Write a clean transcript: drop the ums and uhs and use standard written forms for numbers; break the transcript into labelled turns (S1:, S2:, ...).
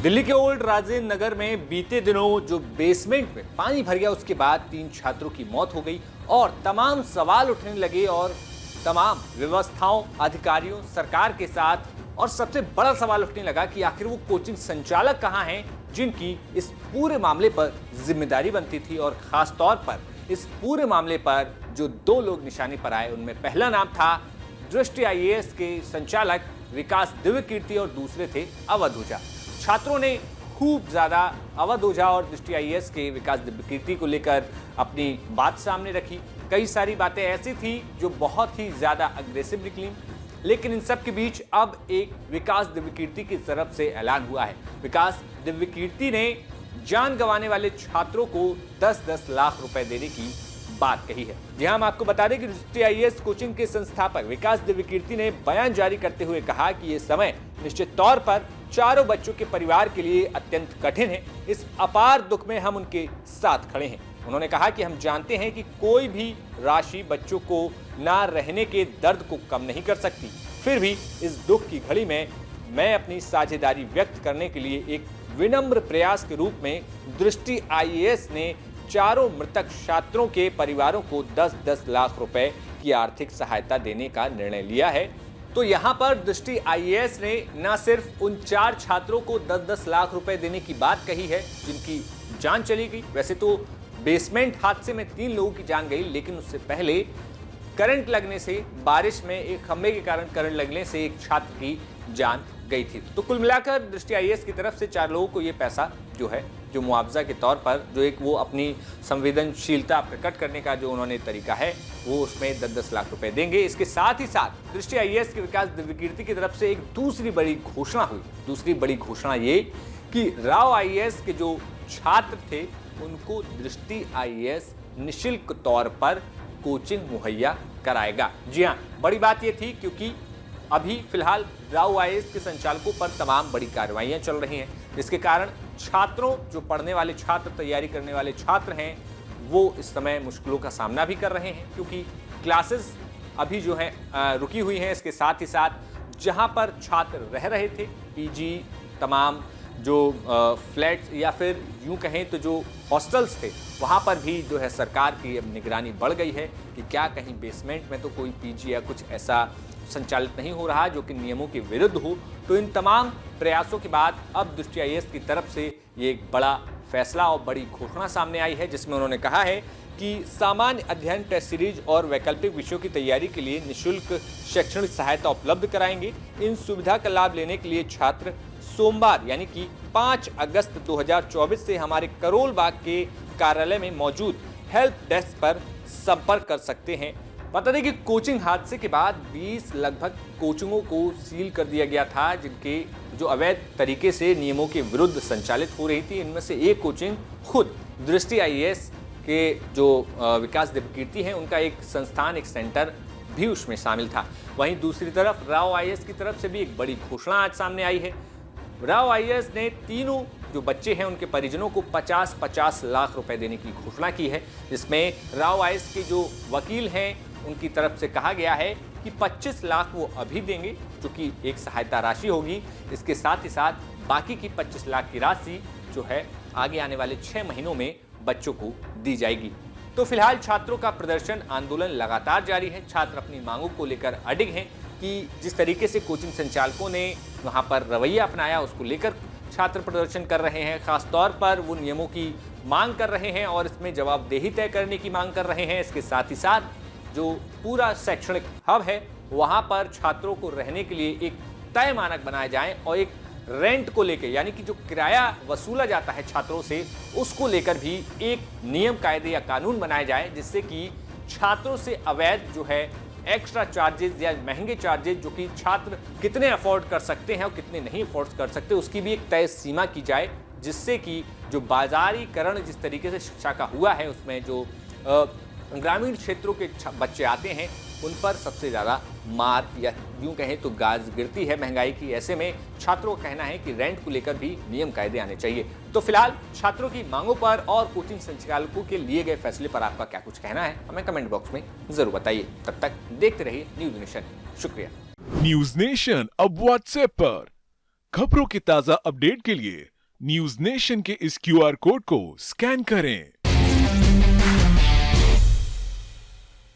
S1: दिल्ली के ओल्ड राजेंद्र नगर में बीते दिनों जो बेसमेंट में पानी भर गया, उसके बाद 3 छात्रों की मौत हो गई और तमाम सवाल उठने लगे और तमाम व्यवस्थाओं, अधिकारियों, सरकार के साथ। और सबसे बड़ा सवाल उठने लगा कि आखिर वो कोचिंग संचालक कहां हैं जिनकी इस पूरे मामले पर जिम्मेदारी बनती थी। और खास तौर पर इस पूरे मामले पर जो 2 लोग निशाने पर आए, उनमें पहला नाम था दृष्टि आईएएस के संचालक विकास दिव्यकीर्ति और दूसरे थे अवध ओझा। छात्रों ने खूब ज्यादा अवध ओझा और दृष्टि आईएएस के विकास दिव्यकीर्ति को लेकर अपनी बात सामने रखी। कई सारी बातें ऐसी थी जो बहुत ही ज्यादा अग्रेसिव निकली, लेकिन इन सब के बीच अब एक विकास दिव्यकीर्ति की तरफ से ऐलान हुआ है। विकास दिव्यकीर्ति ने जान गंवाने वाले छात्रों को 10-10 लाख रुपए देने की बात कही है। जी हां, हम आपको बता दें कि दृष्टि आईएएस कोचिंग के संस्थापक विकास दिव्यकीर्ति ने बयान जारी करते हुए कहा कि यह समय निश्चित तौर पर चारों बच्चों के परिवार के लिए अत्यंत कठिन है। इस अपार दुख में हम उनके साथ खड़े हैं। उन्होंने कहा कि हम जानते हैं कि कोई भी राशि बच्चों को ना रहने के दर्द को कम नहीं कर सकती, फिर भी इस दुख की घड़ी में मैं अपनी साझेदारी व्यक्त करने के लिए एक विनम्र प्रयास के रूप में दृष्टि आईएएस ने चारों मृतक छात्रों के परिवारों को 10-10 लाख रुपए की आर्थिक सहायता देने का निर्णय लिया है। तो यहाँ पर दृष्टि आईएएस ने न सिर्फ उन 4 छात्रों को 10-10 लाख रुपए देने की बात कही है जिनकी जान चली गई। वैसे तो बेसमेंट हादसे में 3 लोगों की जान गई, लेकिन उससे पहले करंट लगने से, बारिश में एक खंभे के कारण करंट लगने से एक छात्र की जान गई थी। तो कुल मिलाकर दृष्टि आईएएस की तरफ से 4 लोगों को ये पैसा जो है, जो मुआवजा के तौर पर, जो एक वो अपनी संवेदनशीलता प्रकट करने का जो उन्होंने तरीका है, वो उसमें 10-10 लाख रुपए देंगे। इसके साथ ही साथ दृष्टि आईएएस के विकास दिव्यकीर्ति की तरफ से एक दूसरी बड़ी घोषणा हुई। दूसरी बड़ी घोषणा ये कि राव आईएएस के जो छात्र थे उनको दृष्टि आईएएस निःशुल्क तौर पर कोचिंग मुहैया कराएगा। जी हाँ, बड़ी बात ये थी क्योंकि अभी फिलहाल राव आईएएस के संचालकों पर तमाम बड़ी कार्रवाइयां चल रही हैं, जिसके कारण छात्रों, जो पढ़ने वाले छात्र, तैयारी करने वाले छात्र हैं, वो इस समय मुश्किलों का सामना भी कर रहे हैं क्योंकि क्लासेस अभी जो है रुकी हुई हैं। इसके साथ ही साथ जहां पर छात्र रह रहे थे, पीजी, तमाम जो फ्लैट्स या फिर यूं कहें तो जो हॉस्टल्स थे, वहां पर भी जो है सरकार की अब निगरानी बढ़ गई है कि क्या कहीं बेसमेंट में तो कोई पीजी या कुछ ऐसा संचालित नहीं हो रहा जो कि नियमों के विरुद्ध हो। तो इन तमाम प्रयासों के बाद अब दृष्टि आईएएस की तरफ से ये एक बड़ा फैसला और बड़ी घोषणा सामने आई है, जिसमें उन्होंने कहा है कि सामान्य अध्ययन, टेस्ट सीरीज और वैकल्पिक विषयों की तैयारी के लिए निःशुल्क शैक्षणिक सहायता उपलब्ध कराएंगे। इन सुविधा का लाभ लेने के लिए छात्र सोमवार यानी कि 5 अगस्त 2024 से हमारे करोल बाग के कार्यालय में मौजूद हेल्प डेस्क पर संपर्क कर सकते हैं। बता दें कि कोचिंग हादसे के बाद 20 लगभग कोचिंगों को सील कर दिया गया था, जिनके जो अवैध तरीके से नियमों के विरुद्ध संचालित हो रही थी। इनमें से एक कोचिंग खुद दृष्टि आईएएस के जो विकास दिव्यकीर्ति हैं, उनका एक संस्थान, एक सेंटर भी उसमें शामिल था। वहीं दूसरी तरफ राव आईएएस की तरफ से भी एक बड़ी घोषणा आज सामने आई है। राव आईएएस ने तीनों जो बच्चे हैं उनके परिजनों को 50-50 लाख रुपए देने की घोषणा की है, जिसमें राव आईएएस के जो वकील हैं उनकी तरफ से कहा गया है कि 25 लाख वो अभी देंगे, जो कि एक सहायता राशि होगी। इसके साथ ही साथ बाकी की 25 लाख की राशि जो है आगे आने वाले 6 महीनों में बच्चों को दी जाएगी। तो फिलहाल छात्रों का प्रदर्शन, आंदोलन लगातार जारी है। छात्र अपनी मांगों को लेकर अडिग हैं कि जिस तरीके से कोचिंग संचालकों ने वहां पर रवैया अपनाया, उसको लेकर छात्र प्रदर्शन कर रहे हैं। खास तौर पर वो नियमों की मांग कर रहे हैं और इसमें जवाबदेही तय करने की मांग कर रहे हैं। इसके साथ ही साथ जो पूरा शैक्षणिक हब है, वहां पर छात्रों को रहने के लिए एक तय मानक बनाए जाएं और एक रेंट को लेकर, यानी कि जो किराया वसूला जाता है छात्रों से, उसको लेकर भी एक नियम, कायदे या कानून बनाए जाए, जिससे कि छात्रों से अवैध जो है एक्स्ट्रा चार्जेस या महंगे चार्जेस, जो कि छात्र कितने अफोर्ड कर सकते हैं और कितने नहीं अफोर्ड कर सकते, उसकी भी एक तय सीमा की जाए, जिससे कि जो बाजारीकरण जिस तरीके से शिक्षा का हुआ है, उसमें जो ग्रामीण क्षेत्रों के बच्चे आते हैं उन पर सबसे ज़्यादा मार या यूं कहें तो गाज गिरती है महंगाई की। ऐसे में छात्रों का कहना है कि रेंट को लेकर भी नियम कायदे आने चाहिए। तो फिलहाल छात्रों की मांगों पर और कोचिंग संचालकों के लिए गए फैसले पर आपका क्या कुछ कहना है, हमें कमेंट बॉक्स में जरूर बताइए। तब तक देखते रहिए न्यूज नेशन। शुक्रिया।
S2: न्यूज नेशन अब व्हाट्सएप पर खबरों की ताजा अपडेट के लिए न्यूज नेशन के इस क्यूआर कोड को स्कैन करें